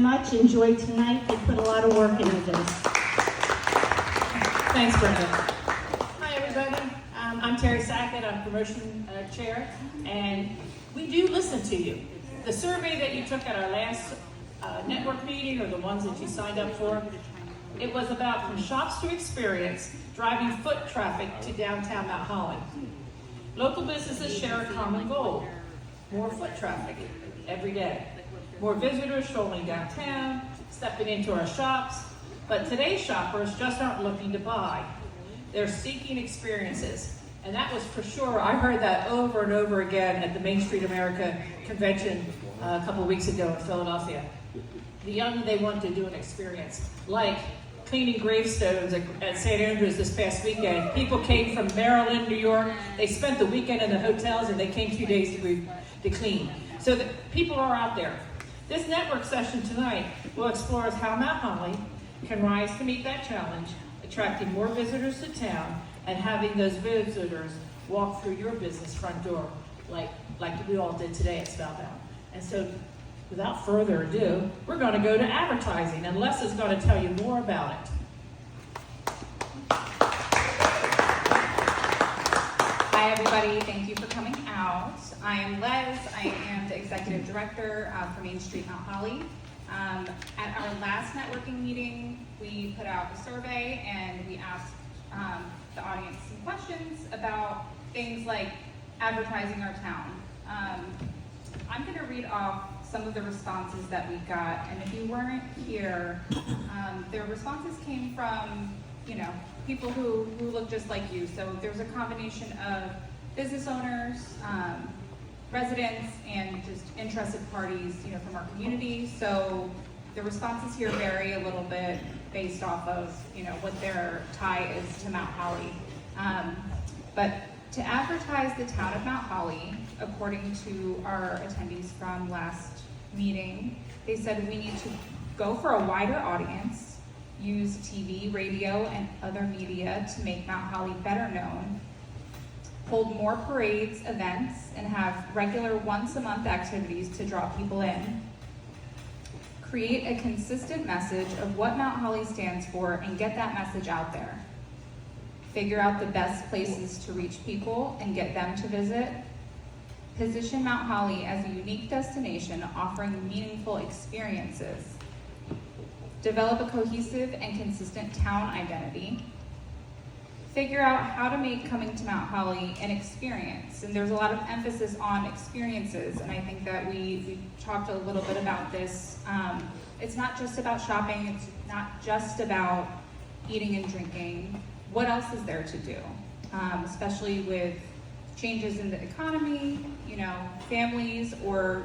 Much enjoyed tonight. They put a lot of work into this. Thanks, Brenda. Hi, everybody. I'm Terry Sackett. I'm promotion chair, and we do listen to you. The survey that you took at our last network meeting, or the ones that you signed up for, it was about from shops to experience, driving foot traffic to downtown Mount Holly. Local businesses share a common goal: more foot traffic every day. More visitors strolling downtown, stepping into our shops, but today's shoppers just aren't looking to buy. They're seeking experiences, and that was for sure. I heard that over and over again at the Main Street America convention a couple weeks ago in Philadelphia. The young, they want to do an experience, like cleaning gravestones at St. Andrews this past weekend. People came from Maryland, New York. They spent the weekend in the hotels, and they came 2 days to clean. So the people are out there. This network session tonight will explore how Mount Holly can rise to meet that challenge, attracting more visitors to town and having those visitors walk through your business front door like we all did today at Spellbound. And so without further ado, we're going to go to advertising, and Les is going to tell you more about it. Hi everybody, thank you for coming out. I am Les, I am the Executive Director for Main Street Mount Holly. At our last networking meeting, we put out a survey and we asked the audience some questions about things like advertising our town. I'm going to read off some of the responses that we got, and if you weren't here, their responses came from, people who look just like you. So there's a combination of business owners, residents, and just interested parties, from our community. So the responses here vary a little bit based off of, what their tie is to Mount Holly. But to advertise the town of Mount Holly, according to our attendees from last meeting, they said we need to go for a wider audience, use TV, radio, and other media to make Mount Holly better known, hold more parades, events, and have regular once-a-month activities to draw people in, create a consistent message of what Mount Holly stands for and get that message out there, figure out the best places to reach people and get them to visit, position Mount Holly as a unique destination offering meaningful experiences, develop a cohesive and consistent town identity, figure out how to make coming to Mount Holly an experience. And there's a lot of emphasis on experiences, and I think that we talked a little bit about this. It's not just about shopping, it's not just about eating and drinking. What else is there to do? Especially with changes in the economy, families or,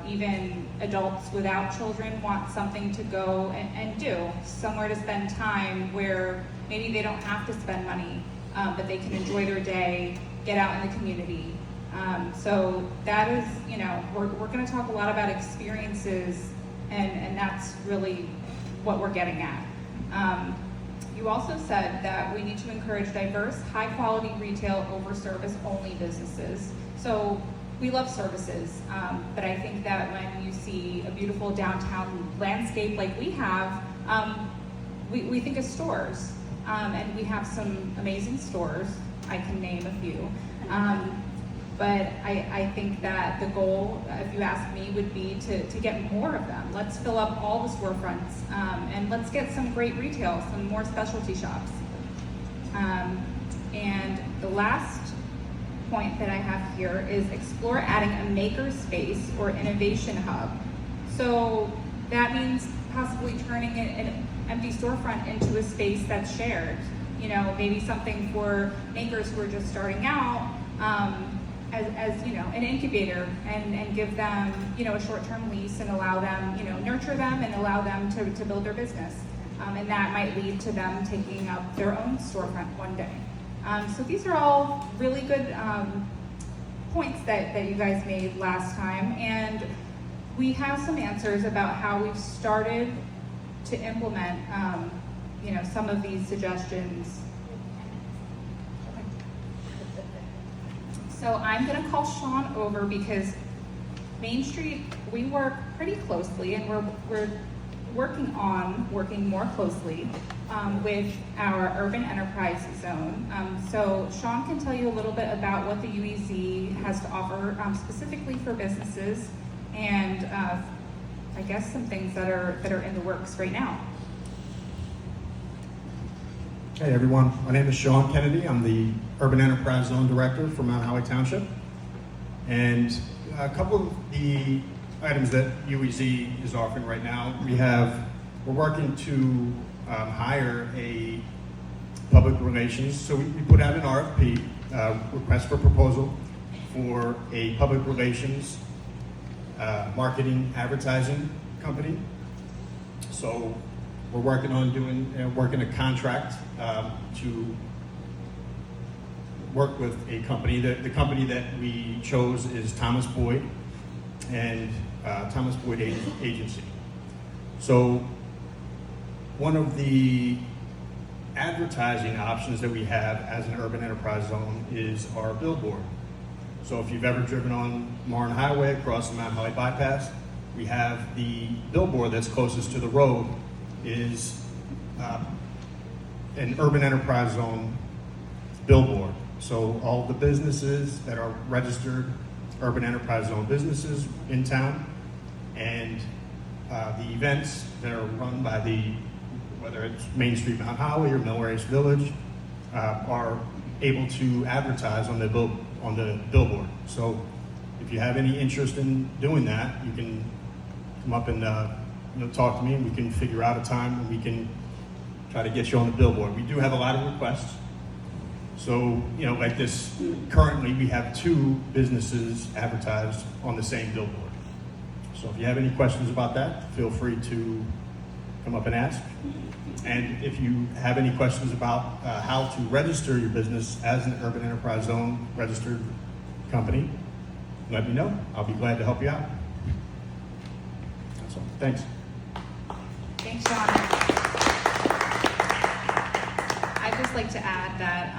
even adults without children want something to go and do, somewhere to spend time where maybe they don't have to spend money, but they can enjoy their day, get out in the community. So that is, we're going to talk a lot about experiences, and that's really what we're getting at. You also said that we need to encourage diverse, high-quality retail over service-only businesses. So we love services, but I think that when you see a beautiful downtown landscape like we have, we think of stores, and we have some amazing stores. I can name a few. But I think that the goal, if you ask me, would be to get more of them. Let's fill up all the storefronts, and let's get some great retail, some more specialty shops. And the last point that I have here is explore adding a maker space or innovation hub. So that means possibly turning an empty storefront into a space that's shared. Maybe something for makers who are just starting out, as an incubator, and give them, a short-term lease and allow them, nurture them and allow them to build their business. And that might lead to them taking up their own storefront one day. So these are all really good points that you guys made last time. And we have some answers about how we've started to implement, some of these suggestions. So I'm going to call Sean over because Main Street, we work pretty closely, and we're working more closely with our urban enterprise zone. So Sean can tell you a little bit about what the UEZ has to offer specifically for businesses, and I guess some things that are in the works right now. Hey everyone, my name is Sean Kennedy. I'm the Urban Enterprise Zone Director for Mount Holly Township. And a couple of the items that UEZ is offering right now, we're working to hire a public relations. So we put out an RFP, request for proposal, for a public relations marketing advertising company. So we're working on working a contract to work with a company. The company that we chose is Thomas Boyd and Thomas Boyd Agency. So one of the advertising options that we have as an urban enterprise zone is our billboard. So if you've ever driven on Marne Highway across the Mount Holly bypass, we have the billboard that's closest to the road is an urban enterprise zone billboard. So all the businesses that are registered urban enterprise zone businesses in town, and the events that are run by whether it's Main Street Mount Holly or Millrace Village, are able to advertise on the billboard. So if you have any interest in doing that, you can come up and talk to me, and we can figure out a time and we can try to get you on the billboard. We do have a lot of requests. So, like this, currently we have 2 businesses advertised on the same billboard. So if you have any questions about that, feel free to come up and ask. And if you have any questions about how to register your business as an urban enterprise zone registered company, let me know. I'll be glad to help you out. That's all. Thanks. Thanks, Sean. I'd just like to add that,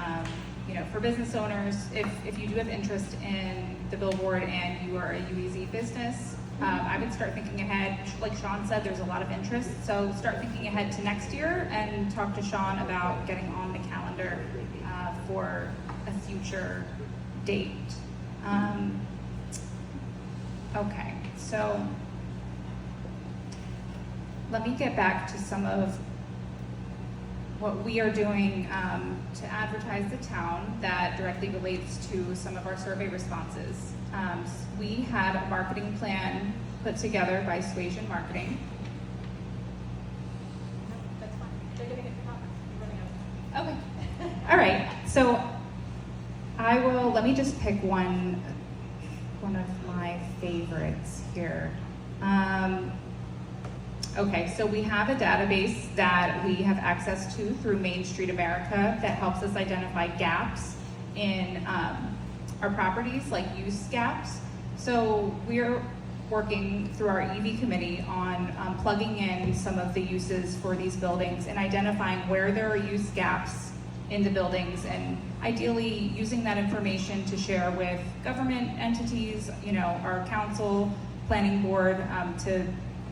for business owners, if you do have interest in the billboard and you are a UEZ business, I would start thinking ahead. Like Sean said, there's a lot of interest, so start thinking ahead to next year and talk to Sean about getting on the calendar for a future date. Okay, so let me get back to some of what we are doing to advertise the town that directly relates to some of our survey responses. We had a marketing plan put together by Suasion Marketing. That's fine. They're gonna get the comments. You're running out. Okay. All right. So let me just pick one of my favorites here. Okay, so we have a database that we have access to through Main Street America that helps us identify gaps in our properties, like use gaps. So we're working through our EV committee on plugging in some of the uses for these buildings and identifying where there are use gaps in the buildings, and ideally using that information to share with government entities, our council, planning board, to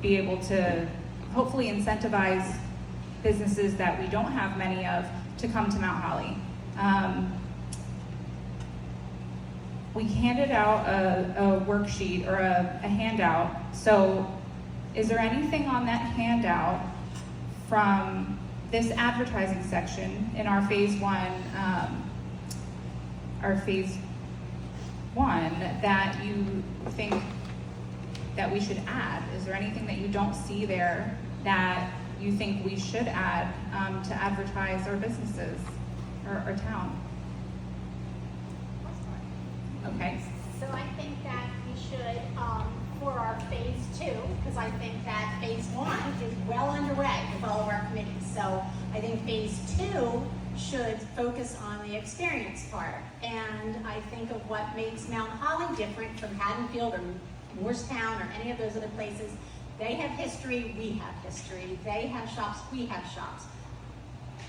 be able to hopefully incentivize businesses that we don't have many of to come to Mount Holly. We handed out a worksheet or a handout. So is there anything on that handout from this advertising section in our phase one that you think that we should add? Is there anything that you don't see there that you think we should add to advertise our businesses or our town? Okay. So I think that we should, for our phase 2, because I think that phase 1 is well underway with all of our committees. So I think phase 2 should focus on the experience part. And I think of what makes Mount Holly different from Haddonfield or Morristown or any of those other places. They have history, we have history. They have shops, we have shops.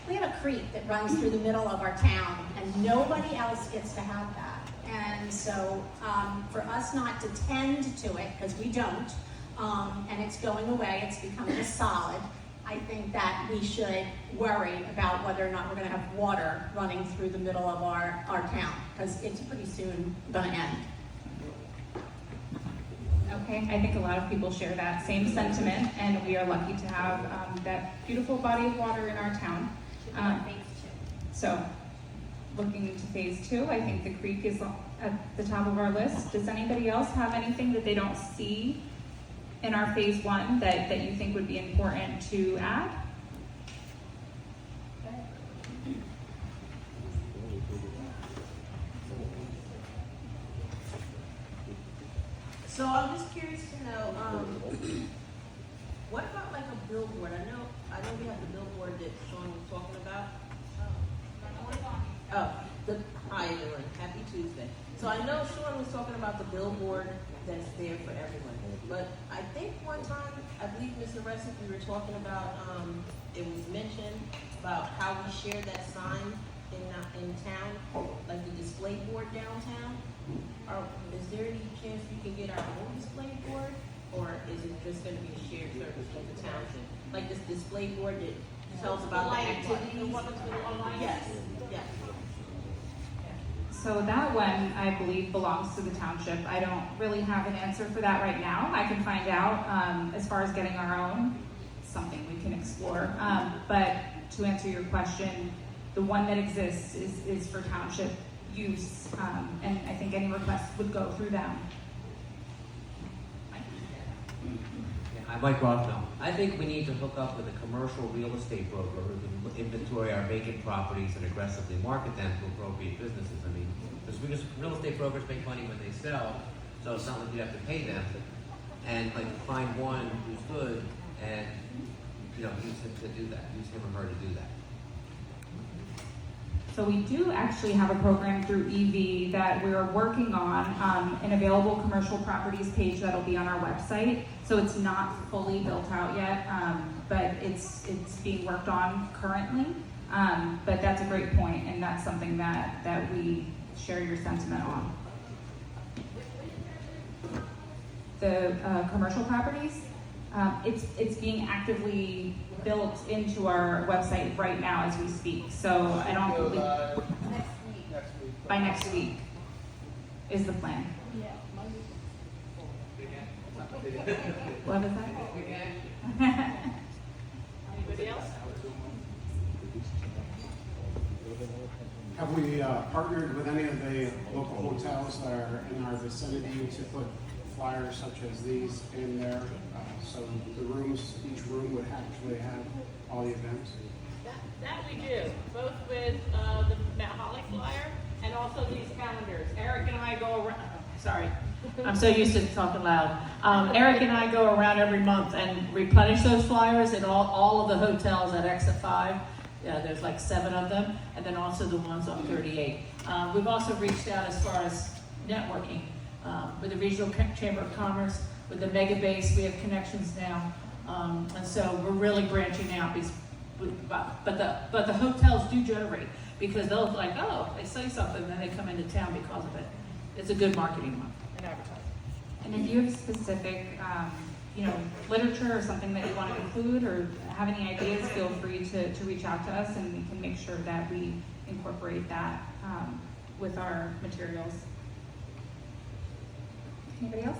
We have a creek that runs through the middle of our town, and nobody else gets to have that. And so for us not to tend to it, because we don't, and it's going away, it's becoming a solid, I think that we should worry about whether or not we're going to have water running through the middle of our town, because it's pretty soon going to end. Okay, I think a lot of people share that same sentiment, and we are lucky to have that beautiful body of water in our town. So, looking into phase 2, I think the creek is at the top of our list. Does anybody else have anything that they don't see in our phase 1 that you think would be important to add? So I'm just curious to know, what about like a billboard? I know we have the billboard that Sean was talking about. Hi everyone, happy Tuesday. So I know Sean was talking about the billboard that's there for everyone. But I think one time, I believe Mr. Ressick, we were talking about, it was mentioned about how we share that sign in town, like the display board downtown. Is there any chance we can get our own display board, or is it just going to be a shared service with the township? Like this display board that tells about the activities? The one that's been online? Yes, yes. So that one, I believe, belongs to the township. I don't really have an answer for that right now. I can find out. As far as getting our own, something we can explore. But to answer your question, the one that exists is for township use, and I think any requests would go through them. Yeah, Mike Rothno. I think we need to hook up with a commercial real estate broker who can inventory our vacant properties and aggressively market them to appropriate businesses. I mean, because real estate brokers make money when they sell, so it's not like you have to pay them. And like find one who's good and use him to do that, use him or her to do that. So we do actually have a program through EV that we're working on, an available commercial properties page that'll be on our website. So it's not fully built out yet, but it's being worked on currently. But that's a great point, and that's something that we share your sentiment on. The commercial properties, it's being actively built into our website right now as we speak. So I don't believe by next week is the plan. What was that? Anybody else? Have we partnered with any of the local hotels that are in our vicinity to put flyers such as these in there? So the rooms, each room would actually have all the events? That we do, both with the Mount Holly flyer and also these calendars. Eric and I go around, sorry, I'm so used to talking loud. Eric and I go around every month and replenish those flyers in all of the hotels at Exit 5. Yeah, there's like 7 of them, and then also the ones on 38. We've also reached out as far as networking with the Regional Chamber of Commerce, with the Mega Base. We have connections now, and so we're really branching out. But the hotels do generate, because they'll like, oh, they say something, then they come into town because of it. It's a good marketing month and advertising. And if you have specific, literature or something that you want to include or have any ideas, feel free to reach out to us, and we can make sure that we incorporate that with our materials. Anybody else?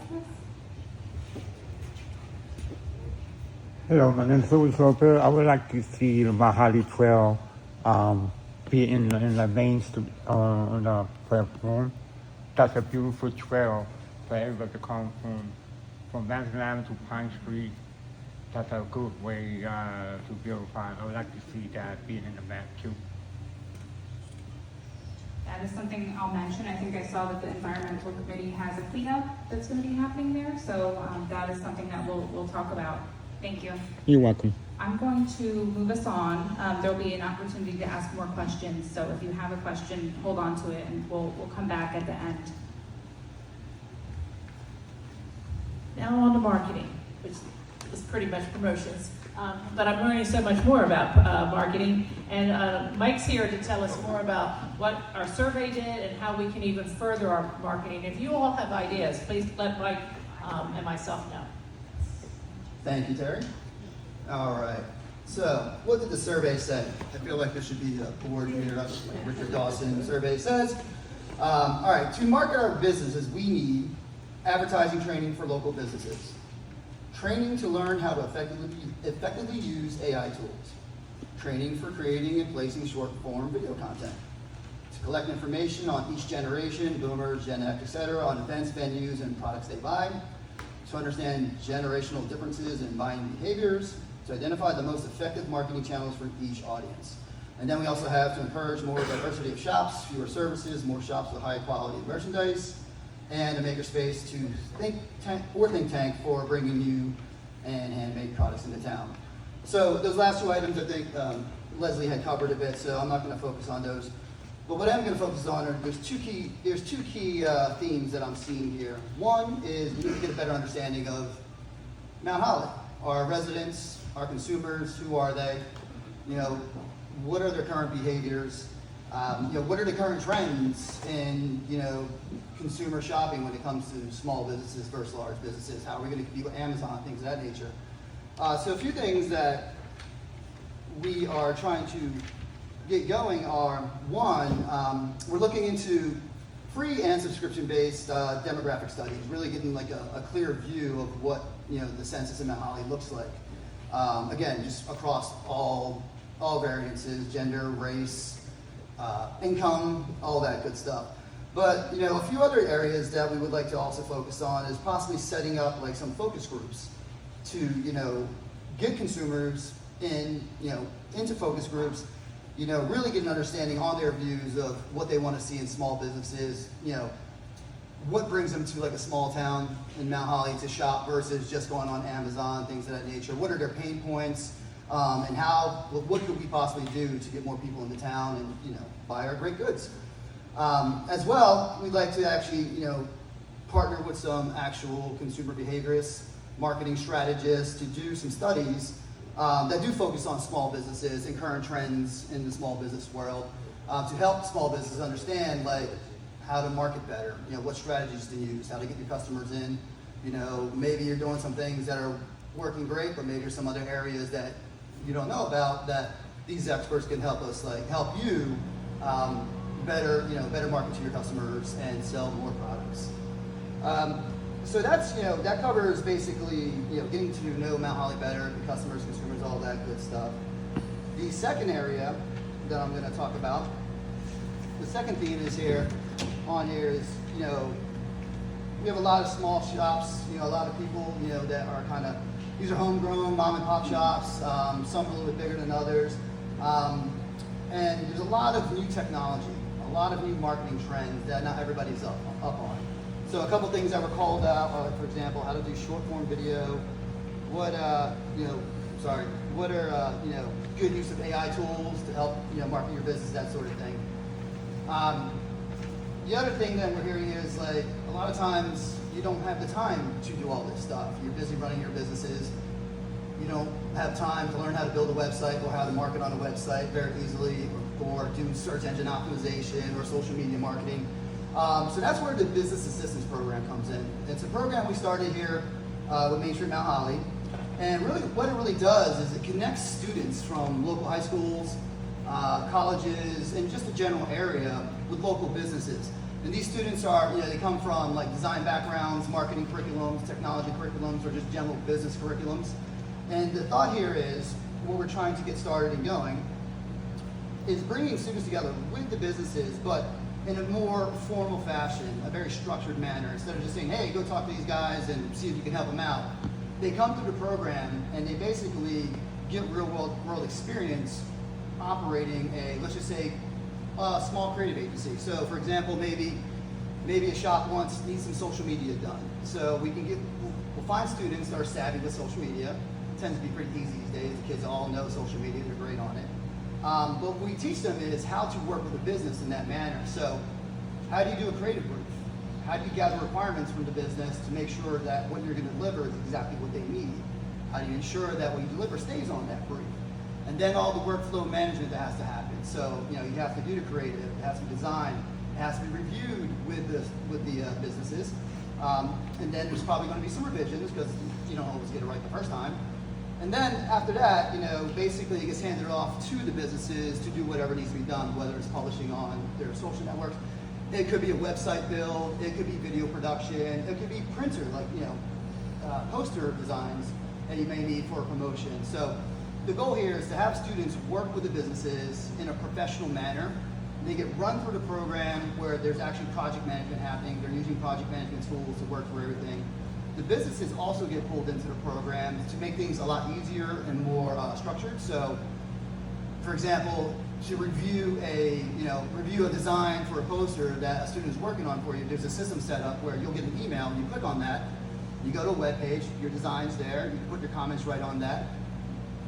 Hello, my name is Louis Lopez. I would like to see the Mahali Trail be in the main on the platform. That's a beautiful trail for everybody to come from Madison Avenue to Pine Street. That's a good way to beautify. I would like to see that being in the map too. That is something I'll mention. I think I saw that the environmental committee has a cleanup that's going to be happening there. So that is something that we'll talk about. Thank you. You're welcome. I'm going to move us on. There'll be an opportunity to ask more questions. So if you have a question, hold on to it, and we'll come back at the end. Now on to marketing, which is pretty much promotions. But I'm learning so much more about marketing. And Mike's here to tell us more about what our survey did and how we can even further our marketing. If you all have ideas, please let Mike and myself know. Thank you, Terry. All right. So, what did the survey say? I feel like there should be a board here, like Richard Dawson. The survey says, all right, to market our businesses, we need advertising training for local businesses, training to learn how to effectively use AI tools, training for creating and placing short-form video content, to collect information on each generation, boomers, Gen X, etc., on events, venues, and products they buy, to understand generational differences in buying behaviors, to identify the most effective marketing channels for each audience. And then we also have to encourage more diversity of shops, fewer services, more shops with high quality merchandise, and a makerspace to think tank for bringing new and handmade products into town. So those last two items, I think Leslie had covered a bit, so I'm not going to focus on those. But what I'm going to focus on are there's two key themes that I'm seeing here. One is we need to get a better understanding of Mount Holly, our residents, our consumers. Who are they? You know, what are their current behaviors? You know, what are the current trends in, you know, consumer shopping when it comes to small businesses versus large businesses? How are we going to compete with Amazon, things of that nature? So a few things that we are trying to get going are, one, we're looking into free and subscription-based demographic studies, really getting like a clear view of what, you know, the census in Mount Holly looks like. Again, just across all variances, gender, race, income, all that good stuff. But, you know, a few other areas that we would like to also focus on is possibly setting up like some focus groups to, you know, get consumers in, you know, into focus groups, you know, really get an understanding on their views of what they want to see in small businesses, you know, what brings them to like a small town in Mount Holly to shop versus just going on Amazon, things of that nature. What are their pain points, and what could we possibly do to get more people into town and, you know, buy our great goods? As well, we'd like to actually, you know, partner with some actual consumer behaviorists, marketing strategists to do some studies that do focus on small businesses and current trends in the small business world to help small businesses understand like how to market better, you know, what strategies to use, how to get your customers in. You know, maybe you're doing some things that are working great, but maybe there's some other areas that you don't know about that these experts can help us, like help you better market to your customers and sell more products. So that's, you know, that covers basically, you know, getting to know Mount Holly better, the customers, consumers, all that good stuff. The second area that I'm going to talk about, the second theme is here, you know, we have a lot of small shops, you know, a lot of people, you know, that are kind of, these are homegrown mom and pop shops, some a little bit bigger than others. And there's a lot of new technology, a lot of new marketing trends that not everybody's up on. So a couple things that were called out are, for example, how to do short form video, what are good use of AI tools to help, you know, market your business, that sort of thing. The other thing that we're hearing is like a lot of times you don't have the time to do all this stuff. You're busy running your businesses. You don't have time to learn how to build a website or how to market on a website very easily, or do search engine optimization or social media marketing. So that's where the Business Assistance Program comes in. It's a program we started here with Main Street Mount Holly. And really what it really does is it connects students from local high schools, colleges, and just the general area with local businesses. And these students are, you know, they come from like design backgrounds, marketing curriculums, technology curriculums, or just general business curriculums. And the thought here is, what we're trying to get started and going, is bringing students together with the businesses, but in a more formal fashion, a very structured manner. Instead of just saying, hey, go talk to these guys and see if you can help them out. They come through the program and they basically get real world experience operating a, let's just say, a small creative agency. So for example, maybe a shop needs some social media done. So we'll find students that are savvy with social media. It tends to be pretty easy these days. The kids all know social media, they're great on it. But what we teach them is how to work with a business in that manner. So how do you do a creative brief? How do you gather requirements from the business to make sure that what you're going to deliver is exactly what they need? How do you ensure that what you deliver stays on that brief? And then all the workflow management that has to happen. So, you have to do the creative, it has to be designed, it has to be reviewed with the businesses. And then there's probably going to be some revisions because you don't always get it right the first time. And then after that, basically it gets handed off to the businesses to do whatever needs to be done, whether it's publishing on their social networks. It could be a website build, it could be video production, it could be printer, like, poster designs that you may need for a promotion. So the goal here is to have students work with the businesses in a professional manner. They get run through the program where there's actually project management happening. They're using project management tools to work through everything. The businesses also get pulled into the program to make things a lot easier and more structured. So, for example, to review a design for a poster that a student is working on for you, there's a system set up where you'll get an email, you click on that, you go to a web page, your design's there, you can put your comments right on that.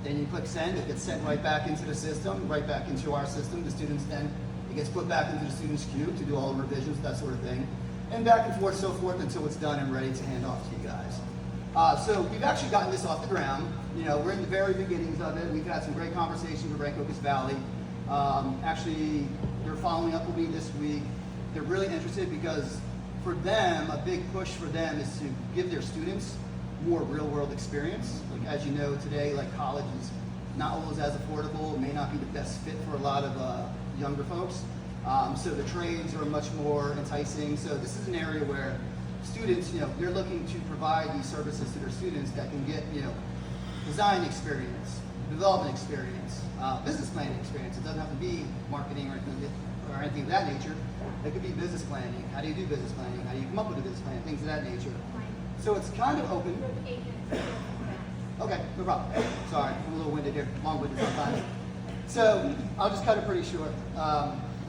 Then you click send, it gets sent right back into the system, right back into our system. The students then, it gets put back into the students' queue to do all the revisions, that sort of thing. And back and forth, so forth, until it's done and ready to hand off to you guys. So we've actually gotten this off the ground. We're in the very beginnings of it. We've had some great conversations with Rancocas Valley. Actually, they're following up with me this week. They're really interested because for them, a big push for them is to give their students more real-world experience. Like, as you know today, like college is not always as affordable, may not be the best fit for a lot of younger folks. So the trades are much more enticing. So this is an area where students, they're looking to provide these services to their students that can get, design experience, development experience, business planning experience. It doesn't have to be marketing or anything of that nature. It could be business planning. How do you do business planning? How do you come up with a business plan? Things of that nature. So it's kind of open. Okay, no problem. Sorry, I'm a little winded here, long-winded sometimes. So I'll just cut it pretty short.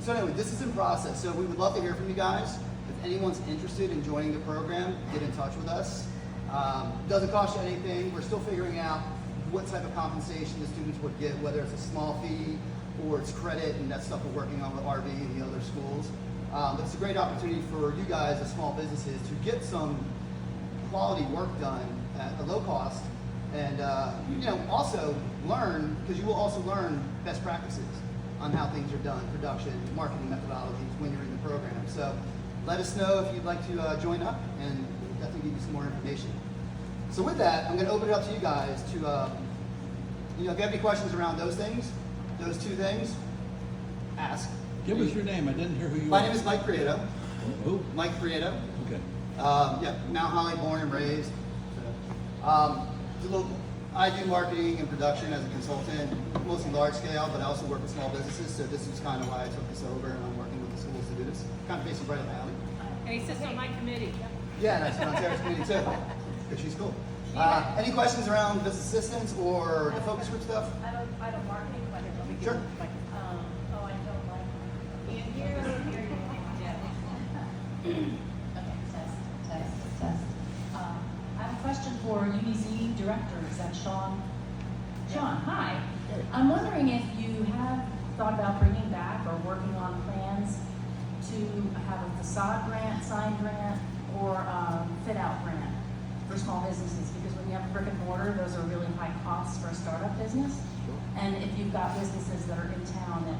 So anyway, this is in process. So we would love to hear from you guys. If anyone's interested in joining the program, get in touch with us. Doesn't cost you anything. We're still figuring out what type of compensation the students would get, whether it's a small fee or it's credit, and that's stuff we're working on with RV and the other schools. But it's a great opportunity for you guys as small businesses to get some quality work done at a low cost, and also learn, because you will also learn best practices on how things are done, production, marketing methodologies when you're in the program. So let us know if you'd like to join up, and we'll definitely give you some more information. So with that, I'm going to open it up to you guys to, if you have any questions around those things, those two things, ask. Give us your name. I didn't hear who you are. My name is Mike Prieto. Who? Mike Prieto. Okay. Mount Holly, born and raised. I do marketing and production as a consultant, mostly large scale, but I also work with small businesses. So this is kind of why I took this over, and I'm working with the schools to do this. Kind of basically right up my alley. And he sits on my committee. Yeah, nice. On Sarah's committee too. Because she's cool. Any questions around business assistance or the focus group stuff? I have a marketing question. Sure. I don't like being here. Okay, test. I have a question for UEZ director. Is that Sean? Sean, hi. I'm wondering if you have thought about bringing back or working on plans to have a facade grant, sign grant, or fit out grant for small businesses, because when you have brick and mortar, those are really high costs for a startup business. And if you've got businesses that are in town that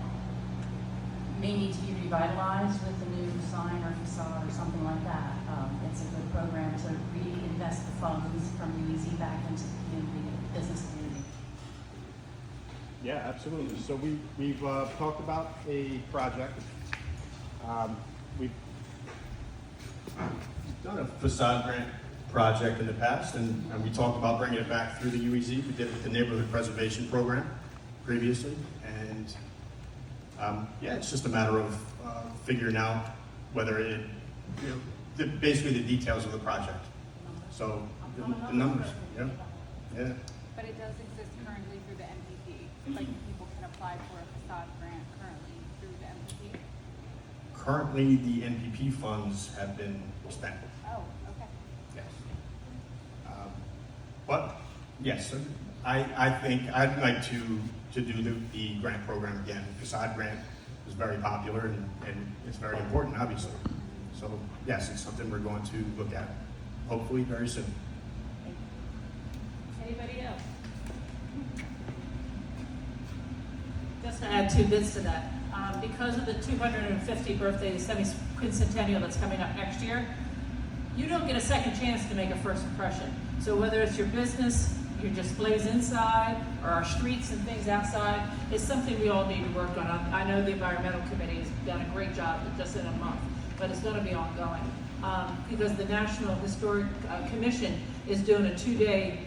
may need to be revitalized with a new sign or facade or something like that, it's a good program to reinvest the funds from UEZ back into the community, business community. Yeah, absolutely. So we've talked about a project. We've done a facade grant project in the past, and we talked about bringing it back through the UEZ. We did it with the Neighborhood Preservation Program previously, and it's just a matter of figuring out whether it, basically the details of the project. So the numbers, yeah. But it does exist currently through the MPP. Like people can apply for a facade grant currently through the MPP. Currently, the NPP funds have been spent. Oh, okay. Yes. But yes, I think I'd like to do the grant program again. Facade grant is very popular and it's very important, obviously. So yes, it's something we're going to look at, hopefully very soon. Anybody else? Just to add 2 bits to that, because of the 250th birthday, the semi-quincentennial that's coming up next year, you don't get a second chance to make a first impression. So whether it's your business, your displays inside, or our streets and things outside, it's something we all need to work on. I know the environmental committee has done a great job just in a month, but it's going to be ongoing. Because the National Historic Commission is doing a 2-day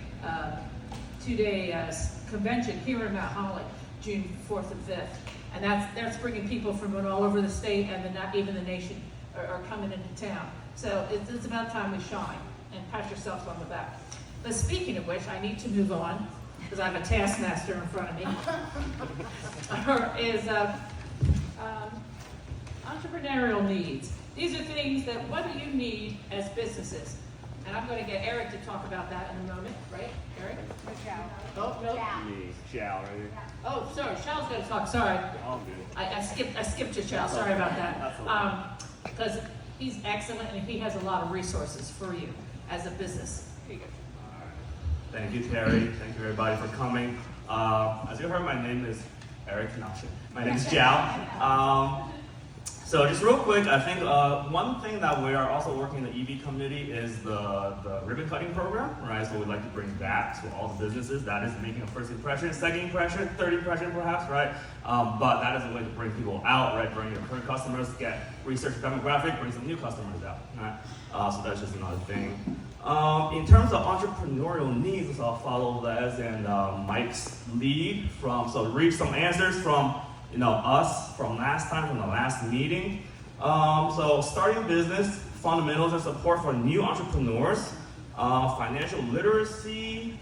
convention here in Mount Holly, June 4th and 5th. And that's bringing people from all over the state and even the nation are coming into town. So it's about time we shine and pat yourself on the back. But speaking of which, I need to move on because I have a taskmaster in front of me. Is entrepreneurial needs. These are things that, what do you need as businesses? And I'm going to get Eric to talk about that in a moment, right, Eric? Oh, no. Chow, right here. Oh, sorry, Shell's going to talk, sorry. All good. I skipped you, Shell, sorry about that. Because he's excellent and he has a lot of resources for you as a business. Here you go. Thank you, Terry. Thank you, everybody, for coming. As you heard, my name is Eric. No, shit. My name is Jiao. So just real quick, I think one thing that we are also working in the EV committee is the ribbon cutting program, right? So we'd like to bring that to all the businesses. That is making a first impression, second impression, third impression perhaps, right? But that is a way to bring people out, right? Bring your current customers, get research demographic, bring some new customers out, right? So that's just another thing. In terms of entrepreneurial needs, I'll follow Les and Mike's lead so read some answers from us from last time, from the last meeting. So starting business, fundamentals and support for new entrepreneurs, financial literacy,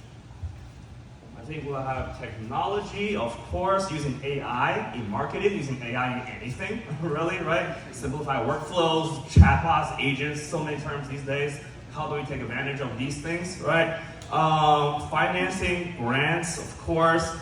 I think we'll have technology, of course, using AI in marketing, using AI in anything, really, right? Simplify workflows, chatbots, agents, so many terms these days. How do we take advantage of these things, right? Financing, grants, of course.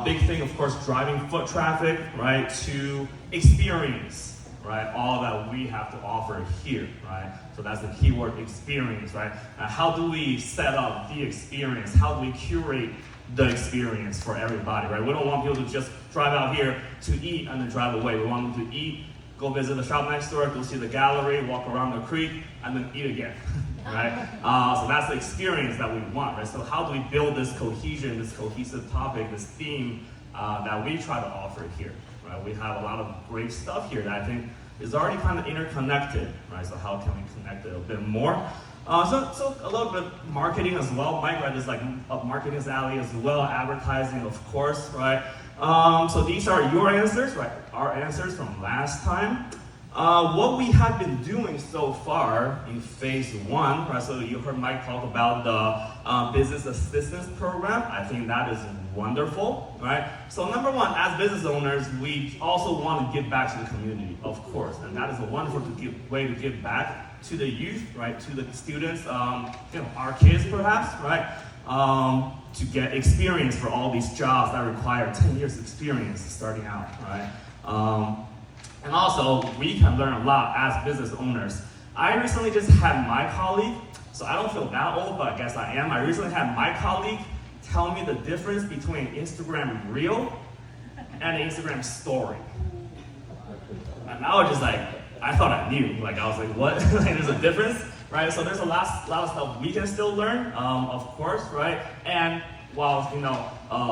Big thing, of course, driving foot traffic, right, to experience, right, all that we have to offer here, right? So that's the keyword, experience, right? How do we set up the experience? How do we curate the experience for everybody, right? We don't want people to just drive out here to eat and then drive away. We want them to eat, go visit the shop next door, go see the gallery, walk around the creek, and then eat again. Right? So that's the experience that we want, right? So how do we build this cohesion, this cohesive topic, this theme that we try to offer here, right? We have a lot of great stuff here that I think is already kind of interconnected, right? So how can we connect it a bit more? So a little bit marketing as well. Mike, right, is like up marketing's alley as well, advertising, of course, right? So these are your answers, right? Our answers from last time. What we have been doing so far in phase 1, right? So you heard Mike talk about the business assistance program. I think that is wonderful, right? So number one, as business owners, we also want to give back to the community, of course, and that is a wonderful way to give back to the youth, right? To the students, our kids perhaps, right? To get experience for all these jobs that require 10 years experience starting out, right? And also, we can learn a lot as business owners. I recently just had my colleague, so I don't feel that old, but I guess I am. I recently had my colleague tell me the difference between Instagram Reel and an Instagram Story. And I was just like, I thought I knew. Like, I was like, what? Like, there's a difference, right? So there's a lot of stuff we can still learn, of course, right? And while,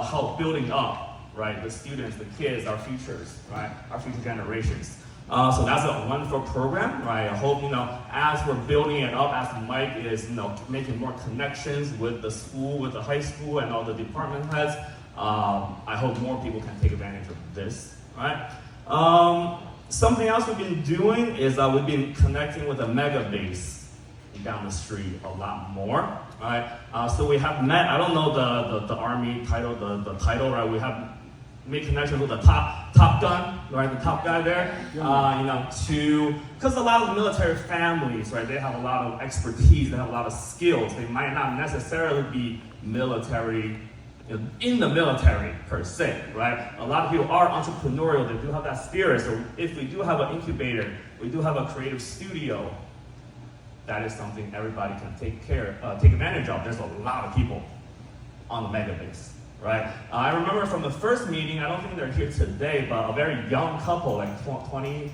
help building up, right, the students, the kids, our futures, right, our future generations. So that's a wonderful program, right? I hope, as we're building it up, as Mike is, making more connections with the school, with the high school, and all the department heads, I hope more people can take advantage of this, right? Something else we've been doing is we've been connecting with a mega base down the street a lot more, right? So we have met, I don't know the Army title, the title, right? We have made connections with the top gun, right? The top guy there, because a lot of military families, right? They have a lot of expertise, they have a lot of skills. They might not necessarily be military, in the military per se, right? A lot of people are entrepreneurial, they do have that spirit. So if we do have an incubator, we do have a creative studio, that is something everybody can take advantage of. There's a lot of people on the mega base, right? I remember from the first meeting, I don't think they're here today, but a very young couple, like 25,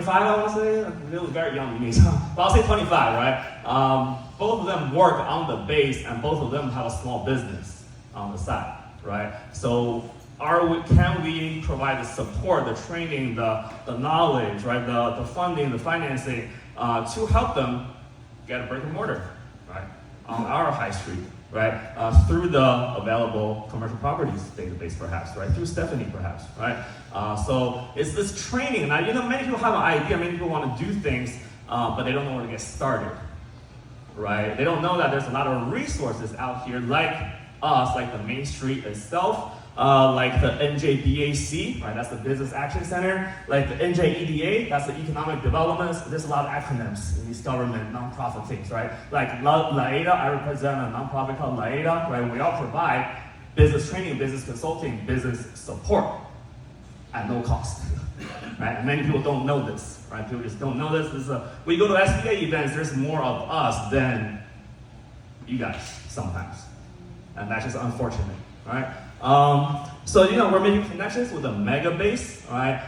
I want to say, they were very young to me, so, but I'll say 25, right? Both of them work on the base, and both of them have a small business on the side, right? So can we provide the support, the training, the knowledge, right? The funding, the financing to help them get a brick and mortar, right? On our high street, right? Through the available commercial properties database, perhaps, right? Through Stephanie, perhaps, right? So it's this training. Now, many people have an idea, many people want to do things, but they don't know where to get started, right? They don't know that there's a lot of resources out here like us, like the Main Street itself, like the NJBAC, right? That's the Business Action Center. Like the NJEDA, that's the Economic Development. There's a lot of acronyms in these government nonprofit things, right? Like LAEDA, I represent a nonprofit called LAEDA, right? We all provide business training, business consulting, business support at no cost, right? And many people don't know this, right? People just don't know this. When you go to SBA events, there's more of us than you guys sometimes, and that's just unfortunate, right? So we're making connections with the mega base, right?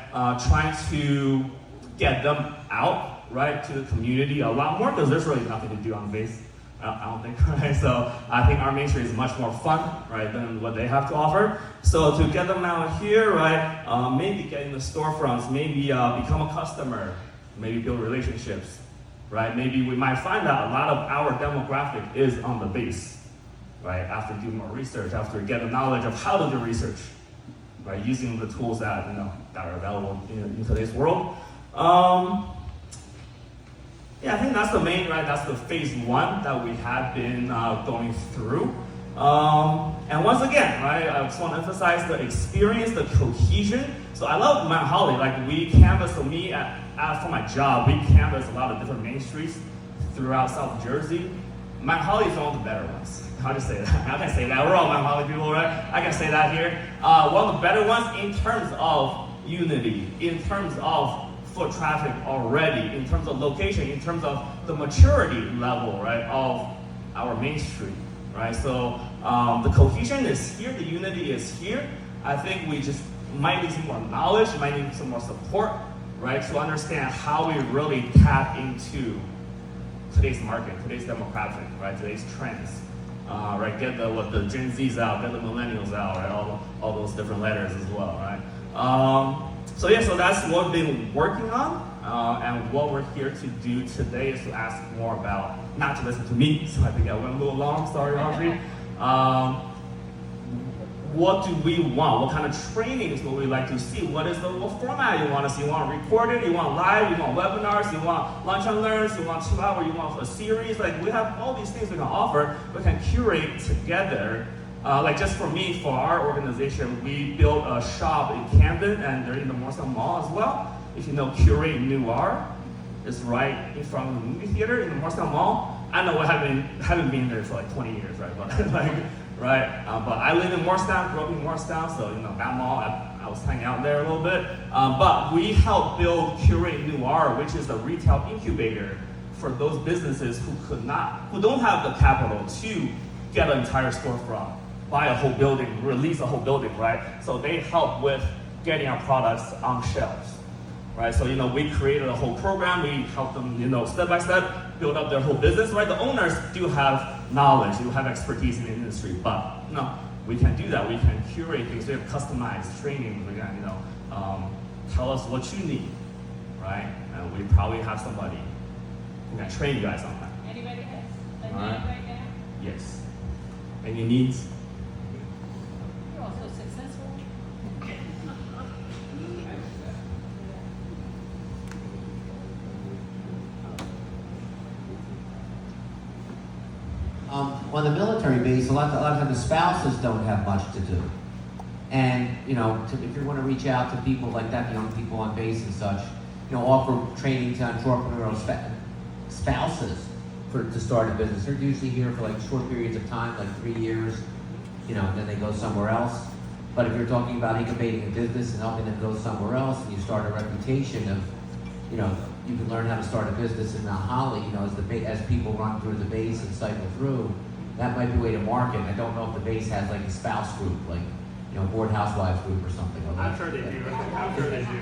Trying to get them out, right, to the community a lot more, because there's really nothing to do on the base. I don't think, right? So I think our Main Street is much more fun, right, than what they have to offer. So to get them out here, right, maybe get in the storefronts, maybe become a customer, maybe build relationships, right? Maybe we might find that a lot of our demographic is on the base, right? After doing more research, after getting knowledge of how to do research, right? Using the tools that that are available in today's world. Yeah, I think that's the main, right? That's the phase one that we have been going through. And once again, right, I just want to emphasize the experience, the cohesion. So I love Mount Holly. Like we canvass, for me, for my job, we canvass a lot of different main streets throughout South Jersey. Mount Holly is one of the better ones. I'll just say that. I can say that. We're all Mount Holly people, right? I can say that here. One of the better ones in terms of unity, in terms of foot traffic already, in terms of location, in terms of the maturity level, right, of our Main Street, right? So the cohesion is here, the unity is here. I think we just might need some more knowledge, might need some more support, right, to understand how we really tap into today's market, today's demographic, right, today's trends, right, get the Gen Zs out, get the millennials out, right, all those different letters as well, right? So that's what we've been working on, and what we're here to do today is to ask more about, not to listen to me, so I think I went a little long, sorry Audrey. What do we want? What kind of trainings would we like to see? What format you want to see? You want recorded? You want live? You want webinars? You want lunch and learns? You want 2 hours? You want a series? Like we have all these things we can offer. We can curate together. Like just for me, for our organization, we built a shop in Camden, and they're in the Morristown Mall as well. If you know Curate Noir, it's right in front of the movie theater in the Morristown Mall. I know I haven't been there for like 20 years, right? But right? But I live in Morristown, grew up in Morristown, so that mall, I was hanging out there a little bit. But we helped build Curate Noir, which is a retail incubator for those businesses who don't have the capital to get an entire storefront, buy a whole building, release a whole building, right? So they help with getting our products on shelves, right? So we created a whole program. We help them, step by step, build up their whole business, right? The owners do have knowledge, do have expertise in the industry, but we can do that. We can curate things. We have customized training. We can, tell us what you need, right? And we probably have somebody who can train you guys on that. Anybody has a need All right. right now? Yes. Any needs? You're also successful. On the military base, a lot of times the spouses don't have much to do. And, if you want to reach out to people like that, young people on base and such, offer training to entrepreneurial spouses to start a business. They're usually here for like short periods of time, like 3 years, and then they go somewhere else. But if you're talking about incubating a business and helping them go somewhere else, and you start a reputation of, you can learn how to start a business in Mount Holly, as people run through the base and cycle through, that might be a way to market. I don't know if the base has like a spouse group, like, you know, board housewives group or something. I'm sure they do. I'm sure they do.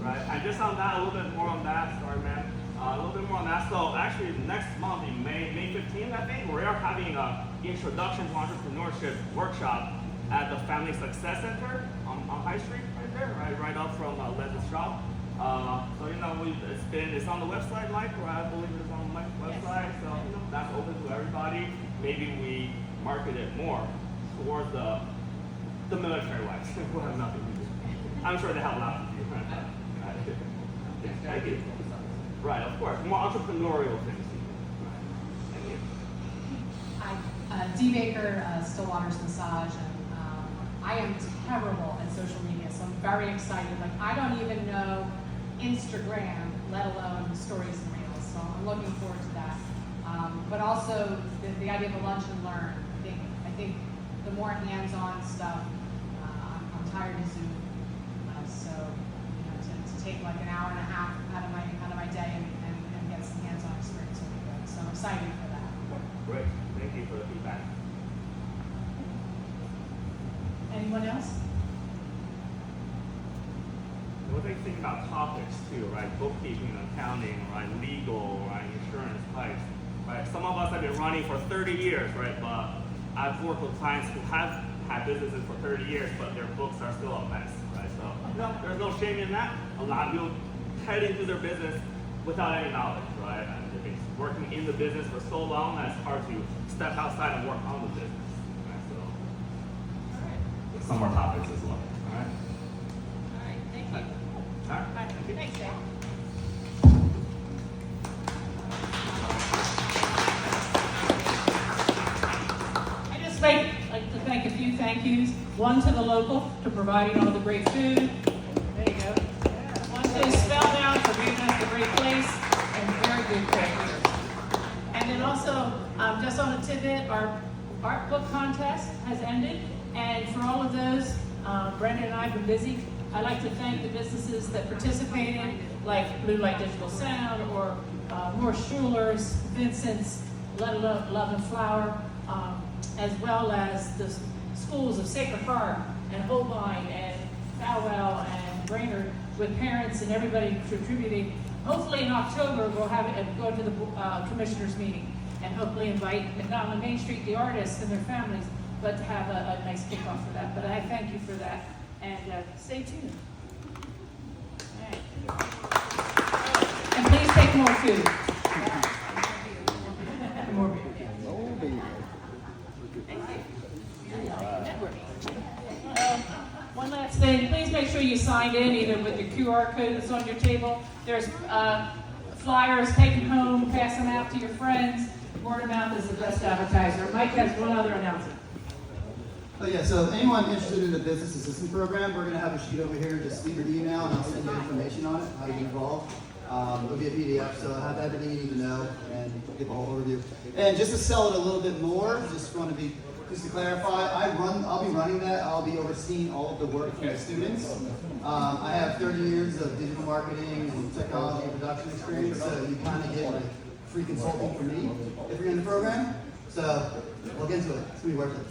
Right. And just on that, a little bit more on that. Sorry, man. A little bit more on that. So actually, next month in May 15th, I think, we are having a introduction to entrepreneurship workshop at the Family Success Center on High Street, right there, right up from Les's shop. So you know, it's on the website, Mike, or I believe it's on Mike's website. So you know, that's open to everybody. Maybe we market it more towards the military wives who have nothing to do. I'm sure they have lots to do. Right? Thank you. Right, of course, more entrepreneurial things. Right. Thank you. Hi, Dee Baker, Stillwater's Massage, and I am terrible at social media, so I'm very excited. Like, I don't even know Instagram, let alone stories and reels, so I'm looking forward to that. But also, the idea of a lunch and learn. I think the more hands-on stuff, I'm tired of Zoom, so you know, to take like an hour and a half out of my day and get some hands-on experience will be good. So I'm excited for that. Great, thank you for the feedback. Anyone else? What do you think about topics too, right? Bookkeeping, accounting, right? Legal, right? Insurance types, right? Some of us have been running for 30 years, right? But I've worked with clients who have had businesses for 30 years, but their books are still a mess, right? So, you know, there's no shame in that. A lot of people head into their business without any knowledge, right? And they've been working in the business for so long that it's hard to step outside and work on the business, right? So, all right. Some more topics as well, all right? All right, thank you. All right, thank you. Thanks, Dale. I just like to thank a few thank yous. One to the local for providing all the great food. There you go. One to Spellbound for giving us a great place and very good caregivers. And then also, just on a tidbit, our art book contest has ended. And for all of those, Brenda and I have been busy. I'd like to thank the businesses that participated, like Blue Light Digital Sound, or Morris Schuler's, Vincent's, Love and Flower, as well as the schools of Sacred Heart and Holbein and Falwell and Brainerd, with parents and everybody contributing. Hopefully in October we'll have it go to the commissioners meeting and hopefully invite not only Main Street the artists and their families, but to have a nice kickoff for that. But I thank you for that, and stay tuned. All right. And please take more food. More beer. One last thing, please make sure you signed in either with the QR code that's on your table. There's flyers, take them home, pass them out to your friends. Word of mouth is the best advertiser. Mike has one other announcement. Oh yeah, so anyone interested in the business assistant program, we're gonna have a sheet over here. Just leave your email and I'll send you information on it, how to get involved. It'll be a PDF, so have everything you need to know and get the whole overview. And just to sell it a little bit more, just to clarify, I'll be running that. I'll be overseeing all of the work for the students. I have 30 years of digital marketing and technology and production experience, so you kind of get like free consulting from me if you're in the program. So we'll get into it. It's gonna be worth it.